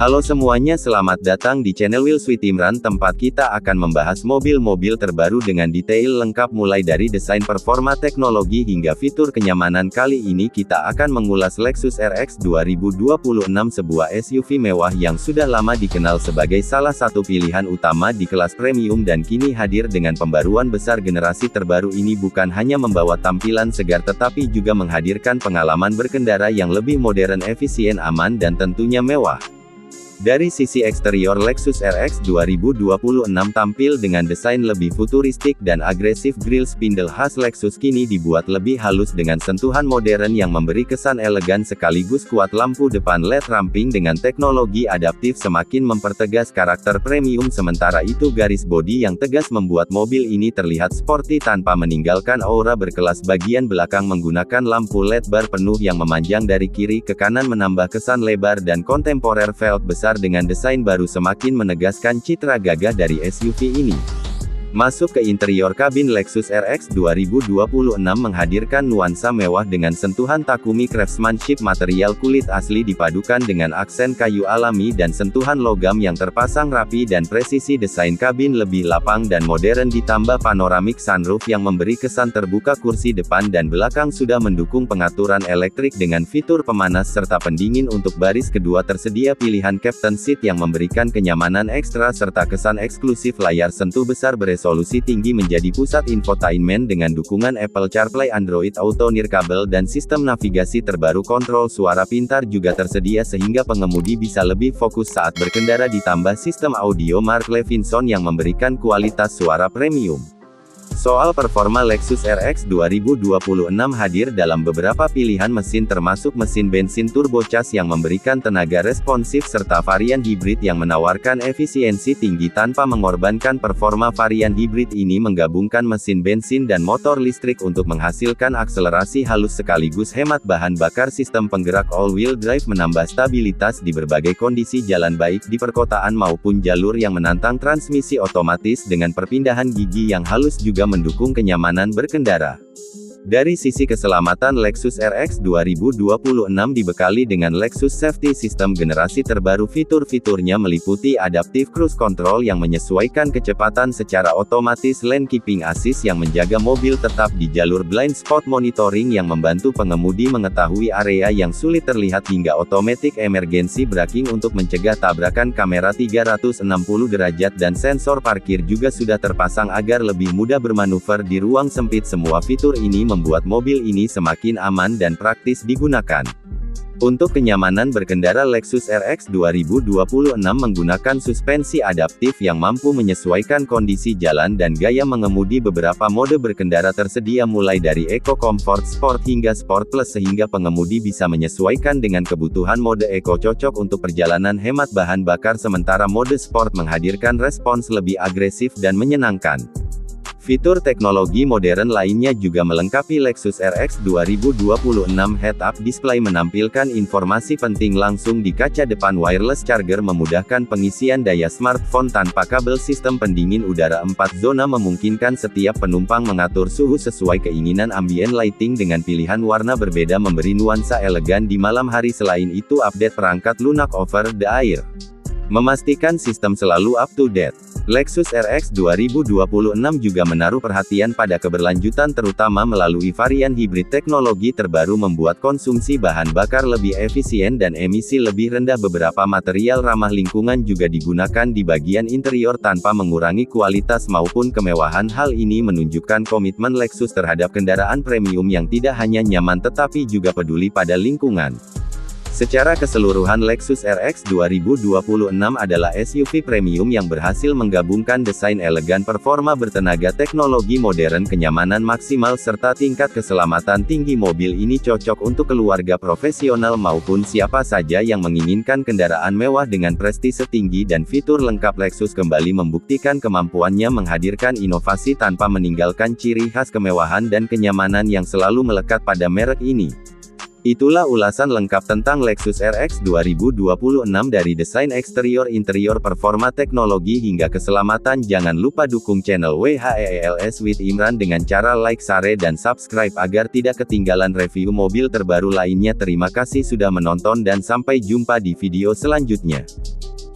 Halo semuanya, selamat datang di channel Wheels with Imran, tempat kita akan membahas mobil-mobil terbaru dengan detail lengkap mulai dari desain, performa, teknologi hingga fitur kenyamanan. Kali ini kita akan mengulas Lexus RX 2026, sebuah SUV mewah yang sudah lama dikenal sebagai salah satu pilihan utama di kelas premium dan kini hadir dengan pembaruan besar. Generasi terbaru ini bukan hanya membawa tampilan segar tetapi juga menghadirkan pengalaman berkendara yang lebih modern, efisien, aman dan tentunya mewah. Dari sisi eksterior, Lexus RX 2026 tampil dengan desain lebih futuristik dan agresif. Grill spindle khas Lexus kini dibuat lebih halus dengan sentuhan modern yang memberi kesan elegan sekaligus kuat. Lampu depan LED ramping dengan teknologi adaptif semakin mempertegas karakter premium, sementara itu garis bodi yang tegas membuat mobil ini terlihat sporty tanpa meninggalkan aura berkelas. Bagian belakang menggunakan lampu LED bar penuh yang memanjang dari kiri ke kanan menambah kesan lebar dan kontemporer. Velg besar dengan desain baru semakin menegaskan citra gagah dari SUV ini. Masuk ke interior kabin, Lexus RX 2026 menghadirkan nuansa mewah dengan sentuhan Takumi craftsmanship. Material kulit asli dipadukan dengan aksen kayu alami dan sentuhan logam yang terpasang rapi dan presisi. Desain kabin lebih lapang dan modern ditambah panoramic sunroof yang memberi kesan terbuka. Kursi depan dan belakang sudah mendukung pengaturan elektrik dengan fitur pemanas serta pendingin. Untuk baris kedua tersedia pilihan captain seat yang memberikan kenyamanan ekstra serta kesan eksklusif. Layar sentuh besar beresolusi tinggi menjadi pusat infotainment dengan dukungan Apple CarPlay, Android Auto, nirkabel dan sistem navigasi terbaru. Kontrol suara pintar juga tersedia sehingga pengemudi bisa lebih fokus saat berkendara, ditambah sistem audio Mark Levinson yang memberikan kualitas suara premium. Soal performa, Lexus RX 2026 hadir dalam beberapa pilihan mesin termasuk mesin bensin turbocharged yang memberikan tenaga responsif serta varian hibrid yang menawarkan efisiensi tinggi tanpa mengorbankan performa. Varian hibrid ini menggabungkan mesin bensin dan motor listrik untuk menghasilkan akselerasi halus sekaligus hemat bahan bakar. Sistem penggerak all-wheel drive menambah stabilitas di berbagai kondisi jalan baik di perkotaan maupun jalur yang menantang. Transmisi otomatis dengan perpindahan gigi yang halus juga mendukung kenyamanan berkendara. Dari sisi keselamatan, Lexus RX 2026 dibekali dengan Lexus Safety System generasi terbaru. Fitur-fiturnya meliputi Adaptive Cruise Control yang menyesuaikan kecepatan secara otomatis, Lane Keeping Assist yang menjaga mobil tetap di jalur, Blind Spot Monitoring yang membantu pengemudi mengetahui area yang sulit terlihat, hingga Automatic Emergency Braking untuk mencegah tabrakan. Kamera 360 derajat dan sensor parkir juga sudah terpasang agar lebih mudah bermanuver di ruang sempit. Semua fitur ini membuat mobil ini semakin aman dan praktis digunakan. Untuk kenyamanan berkendara, Lexus RX 2026 menggunakan suspensi adaptif yang mampu menyesuaikan kondisi jalan dan gaya mengemudi. Beberapa mode berkendara tersedia mulai dari Eco, Comfort, Sport hingga Sport Plus sehingga pengemudi bisa menyesuaikan dengan kebutuhan. Mode Eco cocok untuk perjalanan hemat bahan bakar, sementara mode Sport menghadirkan respons lebih agresif dan menyenangkan. Fitur teknologi modern lainnya juga melengkapi Lexus RX 2026. Head-up display menampilkan informasi penting langsung di kaca depan. Wireless charger memudahkan pengisian daya smartphone tanpa kabel. Sistem pendingin udara 4 zona memungkinkan setiap penumpang mengatur suhu sesuai keinginan. Ambient lighting dengan pilihan warna berbeda memberi nuansa elegan di malam hari. Selain itu, update perangkat lunak over the air memastikan sistem selalu up to date. Lexus RX 2026 juga menaruh perhatian pada keberlanjutan, terutama melalui varian hibrid. Teknologi terbaru membuat konsumsi bahan bakar lebih efisien dan emisi lebih rendah. Beberapa material ramah lingkungan juga digunakan di bagian interior tanpa mengurangi kualitas maupun kemewahan. Hal ini menunjukkan komitmen Lexus terhadap kendaraan premium yang tidak hanya nyaman tetapi juga peduli pada lingkungan. Secara keseluruhan, Lexus RX 2026 adalah SUV premium yang berhasil menggabungkan desain elegan, performa bertenaga, teknologi modern, kenyamanan maksimal, serta tingkat keselamatan tinggi. Mobil ini cocok untuk keluarga, profesional maupun siapa saja yang menginginkan kendaraan mewah dengan prestise tinggi dan fitur lengkap. Lexus kembali membuktikan kemampuannya menghadirkan inovasi tanpa meninggalkan ciri khas kemewahan dan kenyamanan yang selalu melekat pada merek ini. Itulah ulasan lengkap tentang Lexus RX 2026 dari desain eksterior, interior, performa teknologi hingga keselamatan. Jangan lupa dukung channel WHEELS with Imran dengan cara like, share dan subscribe agar tidak ketinggalan review mobil terbaru lainnya. Terima kasih sudah menonton dan sampai jumpa di video selanjutnya.